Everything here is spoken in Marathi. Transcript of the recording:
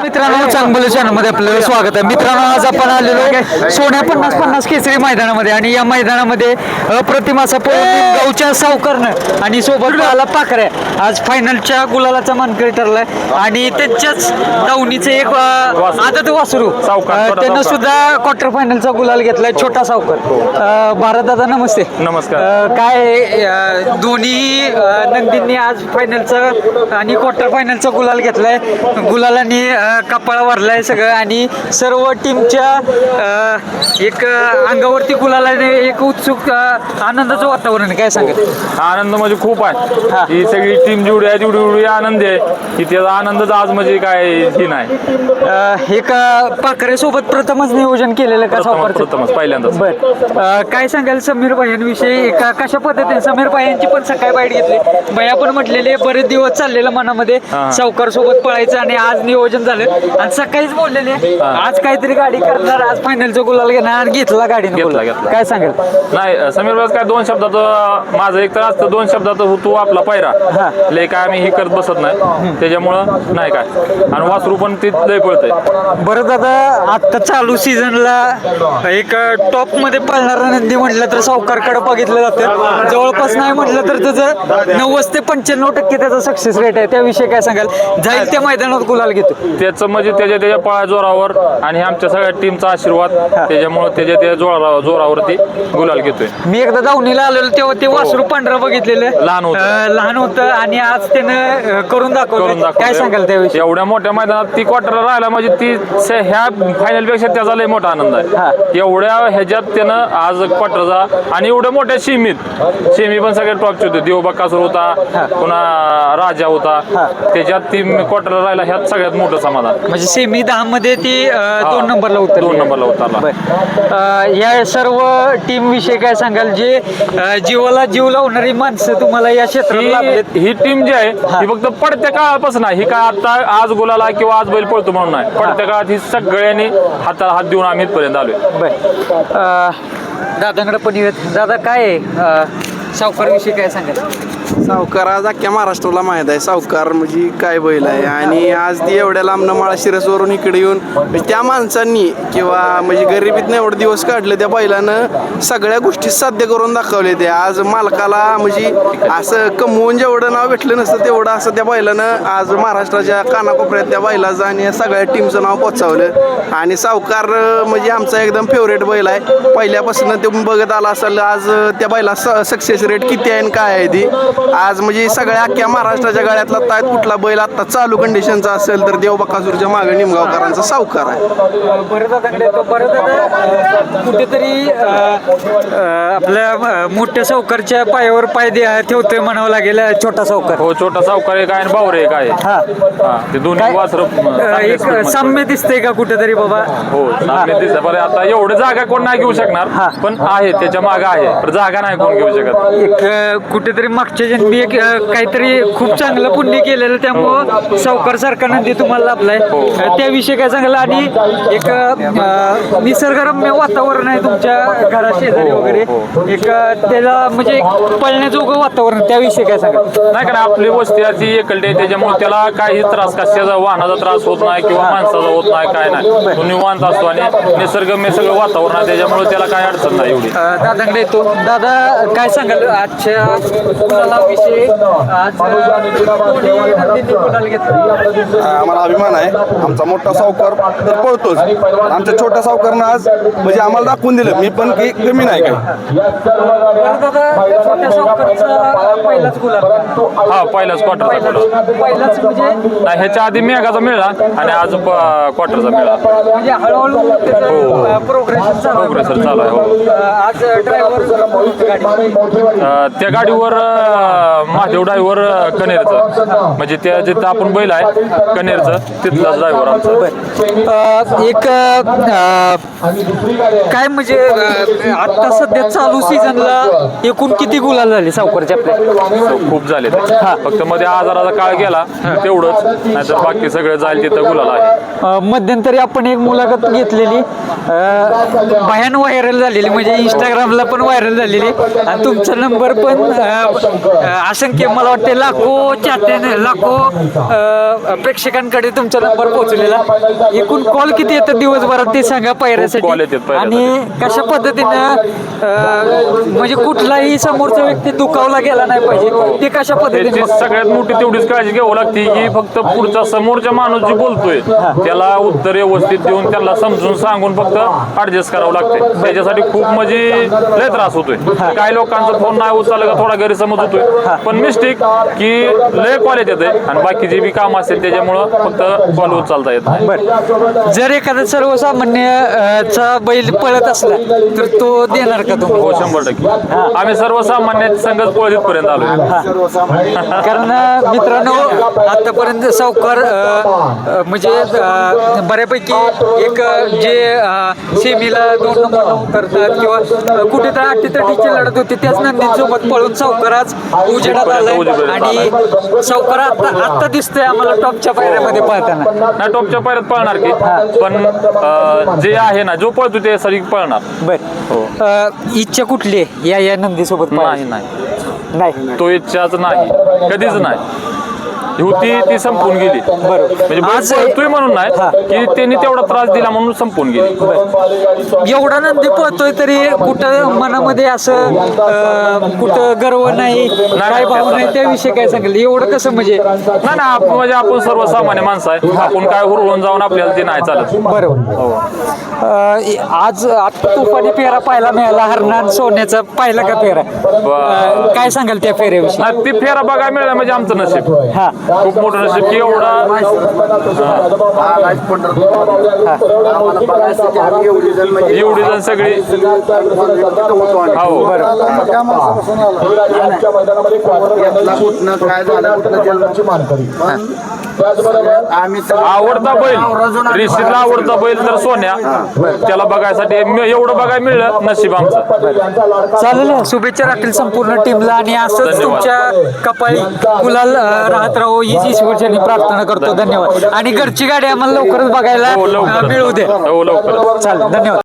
मित्रांनो चांगलं चॅनलमध्ये आपलं स्वागत आहे. मित्रांनो आज आपण आलेलो सोन्या 50-50 केसरी मैदानामध्ये आणि या मैदानामध्ये अप्रतिम असा पळून गावच्या सावकारनं आणि सोबत आला पाखऱ्या आज फायनलच्या गुलालाचा मानकरी ठरलाय आणि त्यांच्याच दावणीचे एक आदत वासरू त्यानं सुद्धा क्वार्टर फायनलचा गुलाल घेतलाय छोटा सावकार. भारत दादा नमस्ते. नमस्कार. काय दोन्ही नंदींनी आज फायनलचा आणि क्वार्टर फायनलचा गुलाल घेतलाय. गुलालांनी कपाळा भरलाय सगळं आणि सर्व टीमच्या एक अंगावरती गुलालाने एक उत्सुक आनंदाचं वातावरण आहे. काय सांगत आनंद म्हणजे खूप आहे. ही सगळी टीम जेवढी आहे जेवढी आनंदी आहे की त्याचा आनंदच आज म्हणजे काय ही नाही. एक पाखरेसोबत प्रथमच नियोजन केलेलं का सावकारचं? प्रथमच पहिल्यांदाच. बर काय सांगाल समीर भाईंविषयी कशा पद्धतीने समीर भाईंची पण सकाळी बाईट घेतली. भैया पण म्हटलेले बरेच दिवस चाललेलं मनामध्ये सावकार सोबत पळायचं आणि आज नियोजन झालं आणि सकाळीच बोललेले आज काहीतरी गाडी करणार आज फायनलचा गुलाल घेणार घेतला गाडीने घेतला. काय सांगाल? नाही समीर भाई काय दोन शब्दात माझं एक तर असतं दोन शब्दात होतो आपला पैरा लय काय आम्ही हे करत बसत नाही त्याच्यामुळं नाही काय आणि वासरू पण ते लय पळतंय. बरं दादा आता चालू सीझनला एक टॉप मध्ये पळणारा नंदी म्हटलं तर सावकारकडे बघितलं जातं. जवळपास नाही म्हटलं तर त्याचं 90 ते 95% त्याचा सक्सेस रेट आहे. त्याविषयी काय सांगाल? जाईल त्या मैदानात गुलाल घेतो त्याचं म्हणजे त्याच्या पळा जोरावर आणि आमच्या सगळ्या टीमचा आशीर्वाद त्याच्यामुळे त्या जोरावरती गुलाल घेतोय. मी एकदा दावणीला आलेलो तेव्हा ते वासरू पांढरं बघितलेलं लहान होतं आणि आज त्यानं करून दाखवलं. काय सांगाल त्याविषयी? एवढ्या मोठ्या मैदानात ती क्वार्टरला राहिला म्हणजे ती ह्या फायनल पेक्षा त्याचा लय मोठा आनंद आहे. एवढ्या ह्याच्यात त्यानं आज क्वार्टरचा आणि एवढ्या मोठ्या सेमी पण सगळ्या टॉपचे होते. देवबाकासूर होता पुन्हा राजा होता त्याच्यात ती क्वार्टरला राहिला ह्यात सगळ्यात मोठं समाधान. म्हणजे सेमी 10 मध्ये ती 2 नंबरला उतरला. या सर्व टीम विषयी काय सांगाल? जे जीवाला जीव लावणारी माणसं तुम्हाला या क्षेत्रात ही टीम जी आहे ही फक्त पडत्या काळापासून आहे. ही काय आता आज गुलाला किंवा आज बैल पळतो म्हणून नाही. पडत्या काळात ही सगळ्यांनी हाताला हात देऊन आम्ही इथपर्यंत आलोय. दादांकडे पण येत. दादा काय सावकार विषयी काय सांगाल? सावकार आज अख्ख्या महाराष्ट्राला माहीत आहे. सावकार म्हणजे काय बैल आहे आणि आज ती एवढ्या लांबनं माळशिरसवरून इकडे येऊन त्या माणसांनी किंवा म्हणजे गरिबीतनं एवढे दिवस काढले त्या बैलानं सगळ्या गोष्टी साध्य करून दाखवले. ते आज मालकाला म्हणजे असं कमवून जेवढं नाव भेटलं नसतं तेवढं असं त्या बैलानं आज महाराष्ट्राच्या कानाकोपऱ्यात त्या बैलाचं आणि सगळ्या टीमचं नाव पोचवलं. आणि सावकार म्हणजे आमचा एकदम फेवरेट बैल आहे. पहिल्यापासून तुम्ही बघत आला असाल आज त्या बैला सक्सेस रेट किती आहे आणि काय आहे ती. आज म्हणजे सगळ्या अख्ख्या महाराष्ट्राच्या गळ्यातला तायत कुठला बैल आता चालू कंडिशनचा असेल तर देवबाकासूरच्या मागे निमगावकरांचा सावकार आहे. कुठेतरी आपल्या मोठ्या सावकारच्या पायावर पाय ठेवतोय म्हणावं लागेल छोटा सावकार. हो छोटा सावकार एक आहे बावरे एक आहे. ते दोन्ही वासर एक साम्य दिसतंय का कुठेतरी बाबा? हो साम्य दिसतंय. बरं आता एवढं जागा कोण नाही घेऊ शकणार पण आहे त्याच्या मागे आहे पण जागा नाही कोण घेऊ शकत. एक कुठेतरी मागच्या जन्मी एक काहीतरी खूप चांगलं पुण्य केलेलं त्यामुळं सावकार सारखा नंदी तुम्हाला लाभलाय. त्याविषयी काय सांगाल? आणि एक निसर्गरम्य वातावरण आहे तुमच्या घरा शेजारी वगैरे एक त्याला म्हणजे पळण्याजोगं वातावरण त्याविषयी काय सांगाल? नाही कारण आपली वस्ती ती एकलटी आहे त्याच्यामुळे त्याला काही त्रास कशाचा वाहनाचा त्रास होत नाही किंवा माणसाचा होत नाही काय नाही. तो निवांत असतो आणि निसर्गरम्य सगळं वातावरण आहे त्याच्यामुळे त्याला काय अडचण नाही एवढी. दादांकडे येतो. दादा काय सांगाल आजच्या विषयी? आज आम्हाला अभिमान आहे. आमचा मोठा सावकार तर पळतोच. आमच्या छोट्या सावकारनं आज म्हणजे आम्हाला दाखवून दिलं मी पण की कमी नाही काय. पहिलाच गुलाल हा पहिलाच क्वार्टरचा पहिलाच म्हणजे ह्याच्या आधी मेघाचा मिळाला आणि आज क्वार्टरचा मिळाला. म्हणजे हळूहळू प्रोग्रेशन चालू आहे. हो आज ड्रायव्हर त्या गाडीवर महादेव ड्रायव्हर कनेरचं म्हणजे त्या जिथं आपण बैल आहे कनेरचं तिथलाच ड्रायव्हर आमचा. एक काय म्हणजे आता सध्या चालू सीझनला एकूण किती गुलाल झाले सावकारचे आपल्या? खूप झाले फक्त मध्ये आजाराचा काळ गेला तेवढंच नाहीतर बाकी सगळं जाईल तिथं गुलाल आहे. मध्यंतरी आपण एक मुलाखत घेतलेली भयान व्हायरल झालेली म्हणजे इंस्टाग्रामला पण व्हायरल झालेली आणि तुमचा नंबर पण असंख्य मला वाटते लाखो चाहत्याने लाखो प्रेक्षकांकडे तुमचा नंबर पोहोचलेला. एकूण कॉल किती येतात दिवसभरात ते सांगा call येतात पायऱ्यासाठी. पायऱ्यासाठी. आणि कशा पद्धतीनं म्हणजे कुठलाही समोरचा व्यक्ती दुखावला गेला नाही पाहिजे ते कशा पद्धतीने त्याची बघता? सगळ्यात मोठी तेवढीच काळजी घ्यावी लागते की फक्त पुढचा समोरच्या माणूस जी बोलतोय त्याला उत्तर व्यवस्थित देऊन त्याला समजून सांगून फक्त ऍडजस्ट करावं लागते. त्याच्यासाठी खूप म्हणजे लय त्रास होतोय. काही लोकांचा फोन नाही उचलला का थोडा गैरसमज होतोय, पण मिस्टेक की लय कॉल येते आणि बाकीचे बी काम असेल त्याच्यामुळं फक्त कॉल उचलता येत नाही. बरं, जर एखादा सर्वसामान्य चा बैल पळत असला तर तो देणार का तुम्ही? हो 100%. आम्ही सर्वसामान्य संघच पळत पर्यंत आलो. कारण मित्रांनो आतापर्यंत सावकार म्हणजे बऱ्यापैकी एक जे सेमीला 2 नंबर उतरतात किंवा कुठेतरी 38 लढत होती त्याच नंदींसोबत पळून सावकार आज उजेडात आलाय आणि सावकार आता दिसतोय आम्हाला टॉपच्या पायऱ्यामध्ये पळताना. नाही टॉपच्या पायऱ्यात पळणार की, पण जे आहे ना जो पळतो ते सरी पळणार. बर, इच्छा कुठली आहे या नंदीसोबत नाही पळायची? नाही नाही. तो इच्छाच नाही, कधीच नाही. होती ती संपून गेली. म्हणजे आज पळतोय म्हणून नाही की त्यांनी तेवढा त्रास दिला म्हणून संपून गेली. एवढा नंदी पळतोय तरी कुठं मनामध्ये असं कुठं गर्व नाही काय भाव नाही त्याविषयी काय सांगेल? एवढं कसं म्हणजे नाही ना म्हणजे आपण सर्वसामान्य माणसं आहे, आपण काय हुरळून जाऊन आपल्याला ते नाही चालत. बरोबर. आज आता तुफानी फेरा पाहायला मिळाला, हरणान सोन्याचा पाहिला का फेरा? काय सांगाल त्या फेऱ्याविषयी? नाही ती फेरा बघायला मिळाला म्हणजे आमचं नशीब. हा, खूप मोठं नशीब की एवढा एवढी जण सगळी हो आवडता बैल रिशीदला आवडता बैल तर सोन्या त्याला बघायसाठी एवढं बघायला मिळलं नशीब आमचं. चालेल. शुभेच्छा राहतील संपूर्ण टीमला आणि असंच धन्यवाद. तुमच्या कपाळी गुलाल राहत राहो हीच ईश्वरच्यानी प्रार्थना करतो. धन्यवाद. आणि घरची गाडी आम्हाला लवकरच बघायला हो लवकर मिळू दे. हो लवकर चालेल, धन्यवाद.